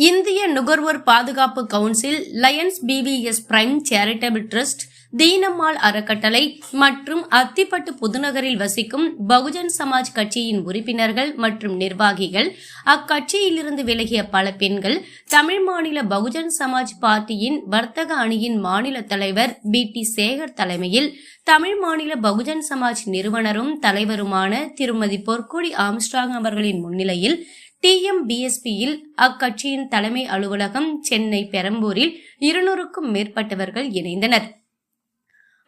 இந்திய நுகர்வோர் பாதுகாப்பு council, Lions PVS prime charitable trust, Theenammal அறக்கட்டளை மற்றும் அத்திப்பட்டு புதுநகரில் வசிக்கும் பகுஜன் சமாஜ் கட்சியின் உறுப்பினர்கள் மற்றும் நிர்வாகிகள், அக்கட்சியிலிருந்து விலகிய பல பெண்கள், தமிழ் மாநில பகுஜன் சமாஜ் பார்ட்டியின் வர்த்தக அணியின் மாநில தலைவர் பி.டி. சேகர் தலைமையில் தமிழ் மாநில பகுஜன் சமாஜ் நிறுவனரும் தலைவருமான திருமதி பொற்கொடி ஆம்ஸ்ட்ராங் அவர்களின் முன்னிலையில் TMBSPயில் அக்கட்சியின் தலைமை அலுவலகம் சென்னை பெரம்பூரில் 200க்கும் மேற்பட்டவர்கள் இணைந்தனர்.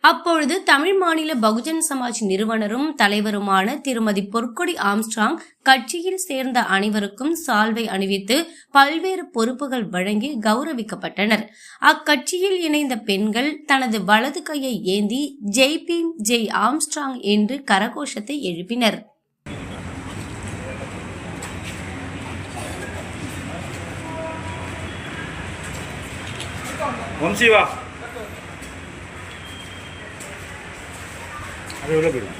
அப்பொழுது தமிழ் மாநில பகுஜன் சமாஜ் நிறுவனரும் தலைவருமான திருமதி பொற்கொடி ஆம்ஸ்ட்ராங் கட்சியில் சேர்ந்த அனைவருக்கும் சால்வை அணிவித்து பல்வேறு பொறுப்புகள் வழங்கி கௌரவிக்கப்பட்டனர். அக்கட்சியில் இணைந்த பெண்கள் தனது வலது கையை ஏந்தி ஜெய் பீம் ஜெய் ஆம்ஸ்ட்ராங் என்று கரகோஷத்தை எழுப்பினர். வம்சிவா அது எவ்வளோ போயிடும்.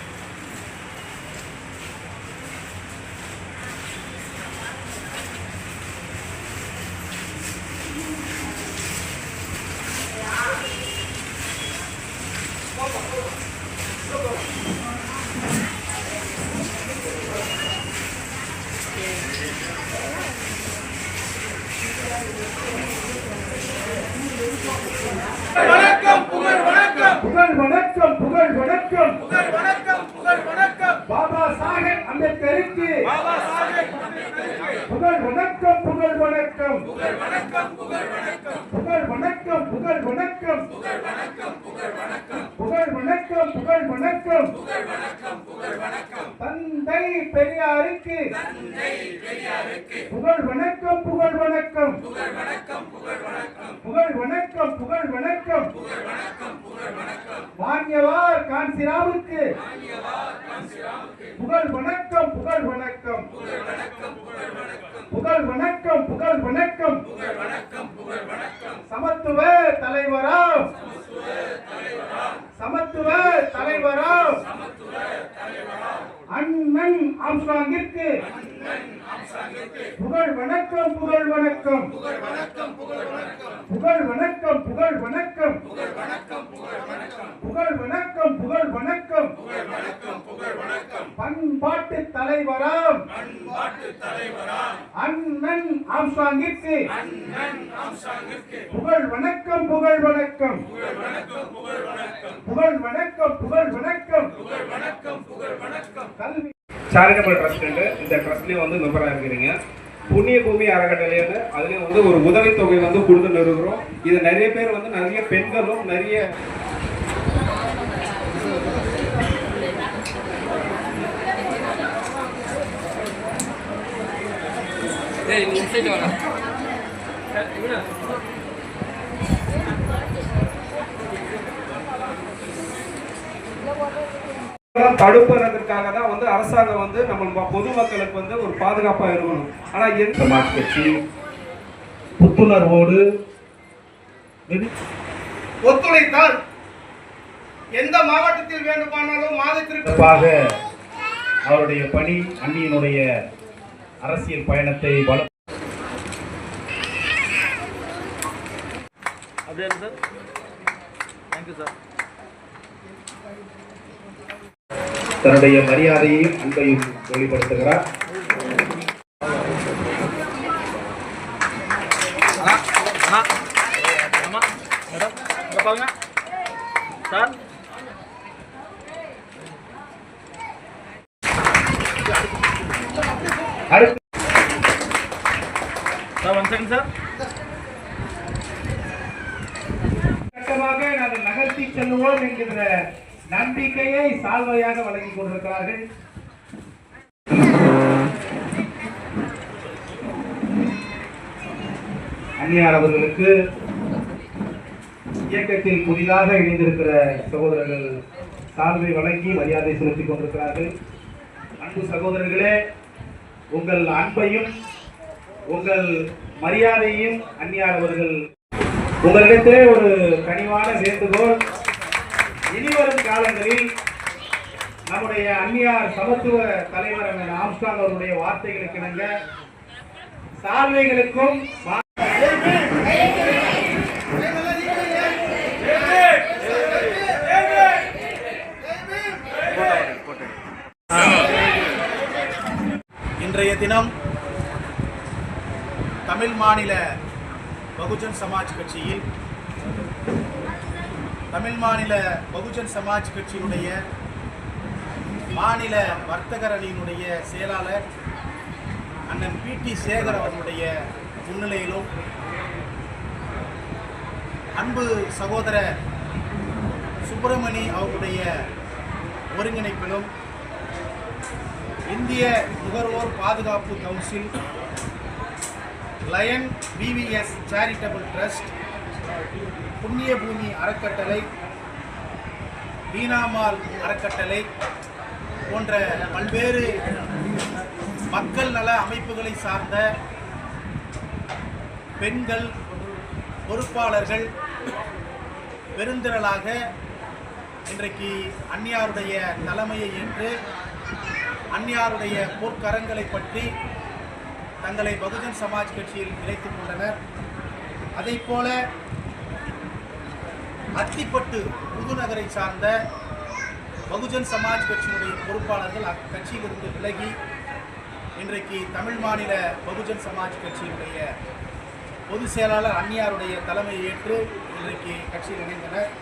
வணக்கம் புகழ் வணக்கம் புகழ் வணக்கம் புகழ் வணக்கம் புகழ் வணக்கம் புகழ் வணக்கம் பாபா சாஹேப் அம்பேத்கருக்கு புகழ் வணக்கம் புகழ் வணக்கம் புகழ் வணக்கம் புகழ் வணக்கம் புகழ் வணக்கம் புகழ் வணக்கம் புகழ் வணக்கம் புகழ் வணக்கம் புகழ் வணக்கம் புகழ் வணக்கம் புகழ் வணக்கம் புகழ் வணக்கம் தந்தை பெரியாருக்கு புகழ் வணக்கம் புகழ் வணக்கம் புகழ் வணக்கம் புகழ் வணக்கம் புகழ் வணக்கம் புகழ் வணக்கம் புகழ் வணக்கம் புகழ் வணக்கம் மான்யவார் காஞ்சிராவுக்கு புகழ் வணக்கம் புகழ் வணக்கம் புகழ் வணக்கம் புகழ் வணக்கம் புகழ் வணக்கம் புகழ் வணக்கம் புகழ் வணக்கம் சமத்துவ தலைவராம் சமத்துவ தலைவராம் அண்ணன் ஆம்ஸ்ட்ராங்கிற்கு புகழ் வணக்கம் புகழ் வணக்கம் புகழ் வணக்கம் புகழ் வணக்கம் புகழ் வணக்கம் புகழ் வணக்கம் புகழ் வணக்கம் புகழ் வணக்கம் புகழ் வணக்கம் புகழ் வணக்கம் புகழ் வணக்கம் புகழ் வணக்கம் பண்பாட்டு தலைவராம் அண்ணன் ஆம்ஸ்ட்ராங்கிற்கு புகழ் வணக்கம் புகழ் வணக்கம் புகழ் வணக்கம் புகழ் வணக்கம் புகழ் வணக்கம் புகழ் வணக்கம் புகழ் வணக்கம் புகழ் வணக்கம் கல்வி சேரிட்டபிள் ட்ரஸ்ட் இந்த ட்ரஸ்ட்லயும் வந்து மெம்பராக இருக்கிறீங்க. புண்ணிய பூமி அறக்கட்டளைன்னு அதுலயும் வந்து ஒரு உதவித்தொகை வந்து கொடுத்துட்டு இருக்கிறோம். இது நிறைய பேர் வந்து நிறைய பெண்களும் நிறைய தடுப்பதற்காக தான் வந்து அரசாங்கம் வந்து நம்ம பொதுமக்களுக்கு வந்து ஒரு பாதுகாப்பா இருக்கணும். ஆனா எந்த சமாஜ் கட்சி புத்துணர்வோடு ஒத்துழைத்தால் எந்த மாவட்டத்தில் வேண்டுமானாலும் மாதத்திற்கு அவருடைய பணி அன்னியினுடைய அரசியல் பயணத்தை தன்னுடைய மரியாதையையும் அன்பையும் வெளிப்படுத்துகிறார். நாங்கள் நகர்த்தி செல்லுவோம் என்கிற நம்பிக்கையை சால்வையாக வழங்கிக் கொண்டிருக்கிறார்கள். அந்நியார் அவர்களுக்கு இயக்கத்தில் புதிதாக இணைந்திருக்கிற சகோதரர்கள் சால்வை வழங்கி மரியாதை செலுத்திக் கொண்டிருக்கிறார்கள். அன்பு சகோதரர்களே, உங்கள் அன்பையும் உங்கள் மரியாதையும் அந்நியார் அவர்கள் உங்களிடத்திலே ஒரு கனிவான வேண்டுகோள். இனிவரும் காலங்களில் நம்முடைய அந்நியார் சமத்துவ தலைவர் ஆம்ஸ்ட்ராங் அவருடைய வார்த்தைகளுக்கு இணங்க சால்வைகளுக்கும் இன்றைய தினம் தமிழ் மாநில பகுஜன் சமாஜ் கட்சியில் தமிழ் மாநில பகுஜன் சமாஜ் கட்சியினுடைய மாநில வர்த்தகர் அணியினுடைய செயலாளர் அண்ணன் பி.டி. சேகர் அவர்களுடைய முன்னிலையிலும் அன்பு சகோதரர் சுப்பிரமணி அவர்களுடைய ஒருங்கிணைப்பிலும் இந்திய நுகர்வோர் பாதுகாப்பு council, Lion PVS charitable trust, புண்ணிய பூமி அறக்கட்டளை, தீனாமால் அறக்கட்டளை போன்ற பல்வேறு மக்கள் நல அமைப்புகளை சார்ந்த பெண்கள் பொறுப்பாளர்கள் பெருந்திரளாக இன்றைக்கு அந்நியாருடைய தலைமையை ஏற்று அந்நியாருடைய பொற்கரங்களை பற்றி தங்களை பகுஜன் சமாஜ் கட்சியில் இணைத்துக் கொண்டனர். அதைப்போல அத்திப்பட்டு புதுநகரை சார்ந்த பகுஜன் சமாஜ் கட்சியினுடைய பொறுப்பாளர்கள் அக்கட்சியிலிருந்து விலகி இன்றைக்கு தமிழ் மாநில பகுஜன் சமாஜ் கட்சியினுடைய பொதுச் செயலாளர் அந்நியாருடைய தலைமையை ஏற்று இன்றைக்கு கட்சியில் இணைந்தனர்.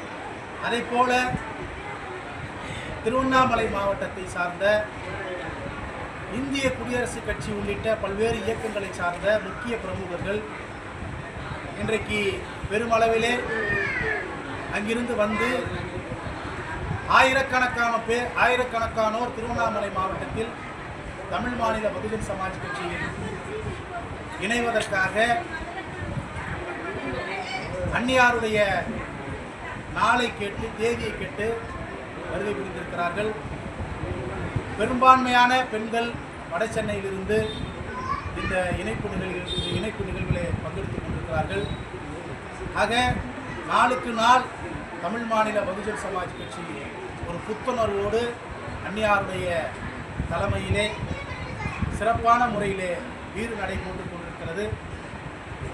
அதைப்போல திருவண்ணாமலை மாவட்டத்தை சார்ந்த இந்திய குடியரசுக் கட்சி உள்ளிட்ட பல்வேறு இயக்கங்களை சார்ந்த முக்கிய பிரமுகர்கள் இன்றைக்கு பெருமளவிலே அங்கிருந்து வந்து ஆயிரக்கணக்கானோர் திருவண்ணாமலை மாவட்டத்தில் தமிழ் மாநில பகுஜன் சமாஜ் கட்சியில் இணைவதற்காக அந்நியாருடைய நாளை கேட்டு தேதியை கேட்டு வருகை புரிந்திருக்கிறார்கள். பெரும்பான்மையான பெண்கள் வட சென்னையிலிருந்து இந்த இணைப்பு நிகழ்விலே பங்கெடுத்துக் கொண்டிருக்கிறார்கள். ஆக நாளுக்கு நாள் தமிழ் மாநில பகுஜன் சமாஜ் கட்சி ஒரு புத்துணர்வோடு அந்நியாருடைய தலைமையிலே சிறப்பான முறையிலே வீறு நடை போட்டுக் கொண்டிருக்கிறது.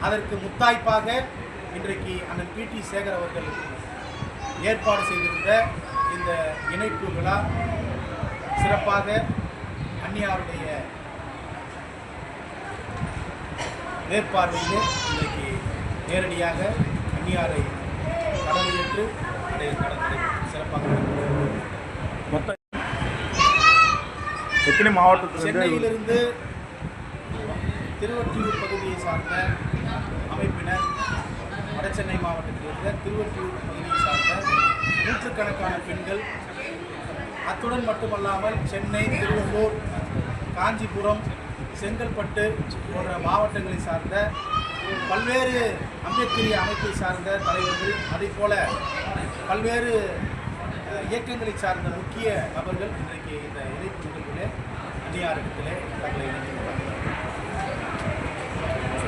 அதற்கு முத்தாய்ப்பாக இன்றைக்கு அண்ணன் பி.டி. சேகர் அவர்கள் ஏற்பாடு செய்திருந்த இந்த இணைப்பு விழா சிறப்பாக அந்நியாருடைய மேற்பார்வையிலே இன்றைக்கு நேரடியாக அந்நியாரை தலைமையேற்று சிறப்பாக மொத்தம் எத்தனை மாவட்டத்தில் சென்னையிலிருந்து திருவொற்றியூர் பகுதியை சார்ந்த அமைப்பினர், வடசென்னை மாவட்டத்தில் இருந்த திருவொற்றியூர் பகுதியை சார்ந்த நூற்றுக்கணக்கான பெண்கள், அத்துடன் மட்டுமல்லாமல் சென்னை, திருவள்ளூர், காஞ்சிபுரம், செங்கல்பட்டு போன்ற மாவட்டங்களை சார்ந்த பல்வேறு அம்பேத்கரிய அமைப்பை சார்ந்த தலைவர்கள், அதேபோல பல்வேறு இயக்கங்களை சார்ந்த முக்கிய நபர்கள் இன்றைக்கு இந்த இணைப்பு நிகழ்விலே அந்நியாரிடத்திலே தங்களை இணைத்துள்ளார்கள்.